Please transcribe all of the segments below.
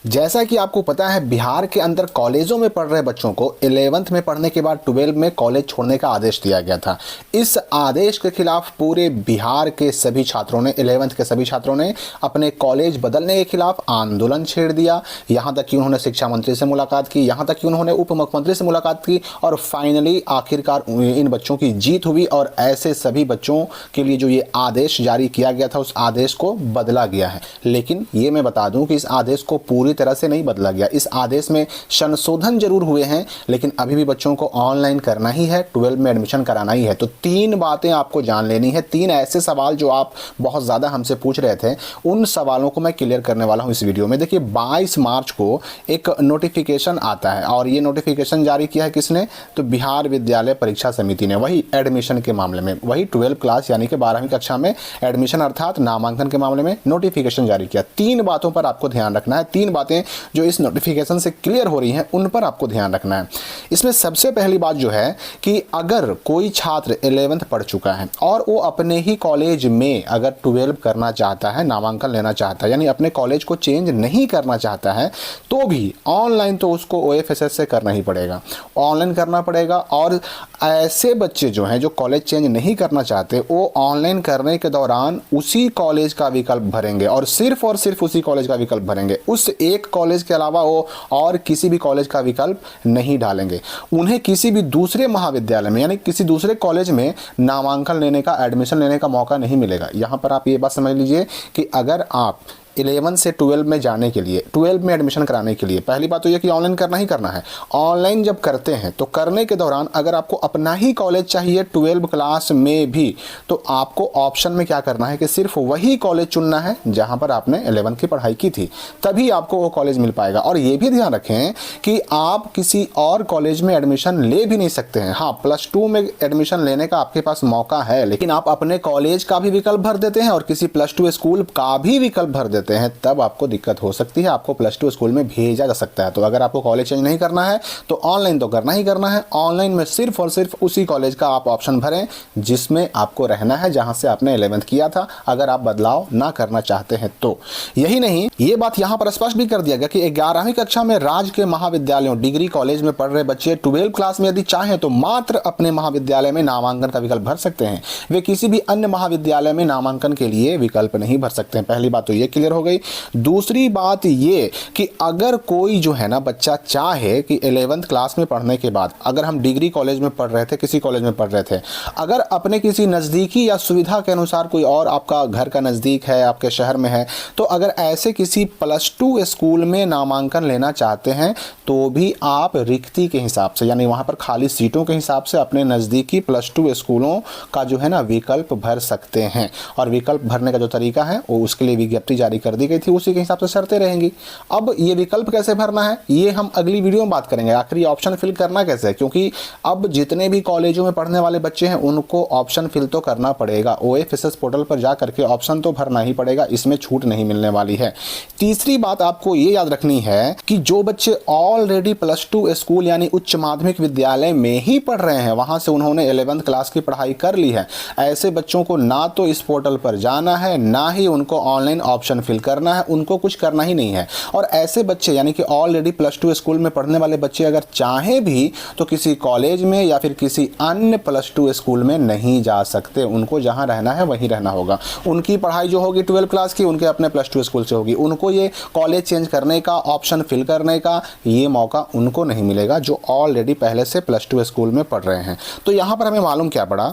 जैसा कि आपको पता है, बिहार के अंदर कॉलेजों में पढ़ रहे बच्चों को 11th में पढ़ने के बाद 12 में कॉलेज छोड़ने का आदेश दिया गया था। इस आदेश के खिलाफ पूरे बिहार के सभी छात्रों ने, 11th के सभी छात्रों ने अपने कॉलेज बदलने के खिलाफ आंदोलन छेड़ दिया। यहाँ तक कि उन्होंने शिक्षा मंत्री से मुलाकात की, यहाँ तक कि उन्होंने उप मुख्यमंत्री से मुलाकात की और फाइनली आखिरकार इन बच्चों की जीत हुई और ऐसे सभी बच्चों के लिए जो ये आदेश जारी किया गया था, उस आदेश को बदला गया है। लेकिन ये मैं बता दूं कि इस आदेश को पूरी तरह से नहीं बदला गया। इस आदेश में संशोधन जरूर हुए हैं, लेकिन अभी भी बच्चों को ऑनलाइन करना ही है, 12 में एडमिशन कराना ही है। तो 3 बातें आपको जान लेनी है। 3 ऐसे सवाल जो आप बहुत ज़्यादा हमसे पूछ रहे थे, उन सवालों को मैं क्लियर करने वाला हूं इस वीडियो में। देखिए, 22 मार्च को एक नोटिफिकेशन आता है और ये नोटिफिकेशन जारी किया है किसने? तो बिहार विद्यालय परीक्षा समिति ने, वही एडमिशन के मामले में, वही 12 क्लास यानी कि 12वीं कक्षा में एडमिशन अर्थात नामांकन के मामले में नोटिफिकेशन जारी किया। 3 बातों पर आपको ध्यान रखना है। 3 बातें जो इस नोटिफिकेशन से क्लियर हो रही हैं, उन पर आपको ध्यान रखना है। इसमें सबसे पहली बात जो है कि अगर कोई छात्र 11th पढ़ चुका है और वो अपने ही कॉलेज में अगर 12 करना चाहता है, नामांकन लेना चाहता है, यानी अपने कॉलेज को चेंज नहीं करना चाहता है, तो भी ऑनलाइन तो उसको OFSS से करना ही पड़ेगा, ऑनलाइन करना पड़ेगा। और ऐसे बच्चे जो हैं जो कॉलेज चेंज नहीं करना चाहते, वो ऑनलाइन करने के दौरान उसी कॉलेज का विकल्प भरेंगे और सिर्फ उसी कॉलेज का विकल्प भरेंगे। उस एक कॉलेज के अलावा वो और किसी भी कॉलेज का विकल्प नहीं डालेंगे। उन्हें किसी भी दूसरे महाविद्यालय में यानी किसी दूसरे कॉलेज में नामांकन लेने का, एडमिशन लेने का मौका नहीं मिलेगा। यहाँ पर आप ये बात समझ लीजिए कि अगर आप 11 से 12 में जाने के लिए, 12 में एडमिशन कराने के लिए, पहली बात तो यह कि ऑनलाइन करना ही करना है। ऑनलाइन जब करते हैं तो करने के दौरान अगर आपको अपना ही कॉलेज चाहिए 12 क्लास में भी, तो आपको ऑप्शन में क्या करना है कि सिर्फ वही कॉलेज चुनना है जहां पर आपने 11 की पढ़ाई की थी, तभी आपको वो कॉलेज मिल पाएगा। और ये भी ध्यान रखें कि आप किसी और कॉलेज में एडमिशन ले भी नहीं सकते हैं। हाँ, +2 में एडमिशन लेने का आपके पास मौका है, लेकिन आप अपने कॉलेज का भी विकल्प भर देते हैं और किसी +2 स्कूल का भी विकल्प भर देते हैं, तब आपको दिक्कत हो सकती है, आपको +2 स्कूल में भेजा जा सकता है। तो अगर आपको कॉलेज चेंज नहीं करना है तो ऑनलाइन तो करना ही करना है। ऑनलाइन में सिर्फ और सिर्फ उसी कॉलेज का आप ऑप्शन भरें जिसमें आपको रहना है, जहां से आपने 11th किया था, अगर आप बदलाव ना करना चाहते हैं तो। यही नहीं, ये बात यहां पर स्पष्ट भी कर दिया गया कि 11वीं कक्षा में राज्य के महाविद्यालयों, डिग्री कॉलेज में पढ़ रहे बच्चे 12 क्लास में यदि चाहें तो मात्र अपने महाविद्यालय में नामांकन का विकल्प भर सकते हैं। वे किसी भी अन्य महाविद्यालय में नामांकन के लिए विकल्प नहीं भर सकते हैं। पहली बात तो ये क्लियर हो गई। दूसरी बात ये कि अगर कोई जो है ना बच्चा चाहे कि 11th क्लास में पढ़ने के बाद, अगर हम डिग्री कॉलेज में पढ़ रहे थे, किसी कॉलेज में पढ़ रहे थे, अगर अपने किसी नज़दीकी या सुविधा के अनुसार कोई और आपका घर का नज़दीक है, आपके शहर में है, तो अगर ऐसे किसी +2 स्कूल में नामांकन लेना चाहते हैं तो भी आप रिक्ति के हिसाब से, यानी वहाँ पर खाली सीटों के हिसाब से अपने नज़दीकी +2 स्कूलों का जो है ना विकल्प भर सकते हैं। और विकल्प भरने का जो तरीका है वो उसके लिए विज्ञप्ति जारी कर दी गई थी, उसी के हिसाब से शर्तें रहेंगी। अब ये विकल्प कैसे भरना है ये हम अगली वीडियो में बात करेंगे। आखिर ऑप्शन फिल करना कैसे है, क्योंकि अब जितने भी कॉलेजों में पढ़ने वाले बच्चे हैं उनको ऑप्शन फिल तो करना पड़ेगा। OFSS पोर्टल पर जा करके ऑप्शन तो भरना ही पड़ेगा, इसमें छूट नहीं मिलने वाली है। तीसरी बात आपको ये याद रखनी है कि जो बच्चे ऑलरेडी +2 स्कूल यानी उच्च माध्यमिक विद्यालय में ही पढ़ रहे हैं, वहां से उन्होंने 11th क्लास की पढ़ाई कर ली है, ऐसे बच्चों को ना तो इस पोर्टल पर जाना है, ना ही उनको ऑनलाइन ऑप्शन फिल करना है, उनको कुछ करना ही नहीं है। और ऐसे बच्चे यानी कि ऑलरेडी +2 स्कूल में पढ़ने वाले बच्चे अगर चाहें भी तो किसी कॉलेज में या फिर किसी अन्य +2 स्कूल में नहीं जा सकते। उनको जहां रहना है वहीं रहना होगा। उनकी पढ़ाई जो होगी 12 क्लास की, उनके अपने +2 स्कूल से होगी। उनको ये कॉलेज चेंज करने का, ऑप्शन फिल करने का ये मौका उनको नहीं मिलेगा जो ऑलरेडी पहले से +2 स्कूल में पढ़ रहे हैं। तो यहाँ पर हमें मालूम क्या पड़ा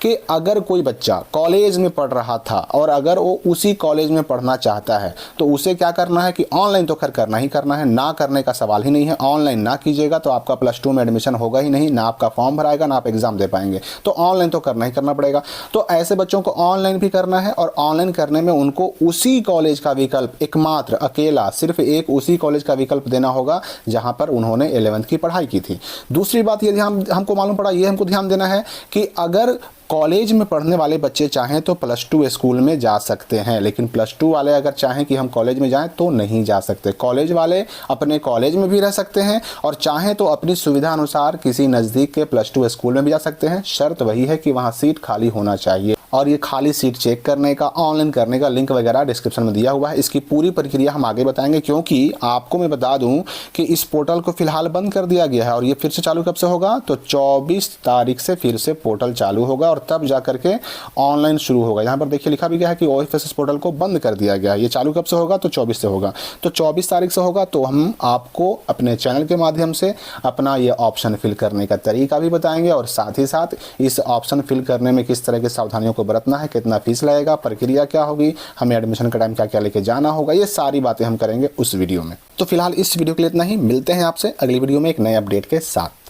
कि अगर कोई बच्चा कॉलेज में पढ़ रहा था और अगर वो उसी कॉलेज में पढ़ना चाहता है तो उसे क्या करना है कि ऑनलाइन तो खैर करना ही करना है, ना करने का सवाल ही नहीं है। ऑनलाइन ना कीजिएगा तो आपका +2 में एडमिशन होगा ही नहीं, ना आपका फॉर्म भराएगा, ना आप एग्जाम दे पाएंगे। तो ऑनलाइन तो करना ही करना पड़ेगा। तो ऐसे बच्चों को ऑनलाइन भी करना है और ऑनलाइन करने में उनको उसी कॉलेज का विकल्प, एकमात्र अकेला सिर्फ एक उसी कॉलेज का विकल्प देना होगा जहां पर उन्होंने 11th की पढ़ाई की थी। दूसरी बात ये हमको मालूम पड़ा, ये हमको ध्यान देना है कि अगर कॉलेज में पढ़ने वाले बच्चे चाहें तो +2 स्कूल में जा सकते हैं, लेकिन +2 वाले अगर चाहें कि हम कॉलेज में जाएं तो नहीं जा सकते। कॉलेज वाले अपने कॉलेज में भी रह सकते हैं और चाहें तो अपनी सुविधा अनुसार किसी नज़दीक के +2 स्कूल में भी जा सकते हैं। शर्त वही है कि वहाँ सीट खाली होना चाहिए। और ये खाली सीट चेक करने का, ऑनलाइन करने का लिंक वगैरह डिस्क्रिप्शन में दिया हुआ है। इसकी पूरी प्रक्रिया हम आगे बताएंगे, क्योंकि आपको मैं बता दूं कि इस पोर्टल को फिलहाल बंद कर दिया गया है और ये फिर से चालू कब से होगा, तो 24 तारीख से फिर से पोर्टल चालू होगा और तब जा करके ऑनलाइन शुरू होगा। यहाँ पर देखिए लिखा भी गया है कि OFSS पोर्टल को बंद कर दिया गया है। ये चालू कब से होगा, तो 24 से होगा। तो 24 तारीख से होगा, तो हम आपको अपने चैनल के माध्यम से अपना ये ऑप्शन फिल करने का तरीका भी बताएंगे और साथ ही साथ इस ऑप्शन फिल करने में किस तरह की सावधानियों को बरतना है, कितना फीस लगेगा, प्रक्रिया क्या होगी, हमें एडमिशन का टाइम क्या क्या लेके जाना होगा, ये सारी बातें हम करेंगे उस वीडियो में। तो फिलहाल इस वीडियो के लिए इतना ही। मिलते हैं आपसे अगली वीडियो में एक नए अपडेट के साथ।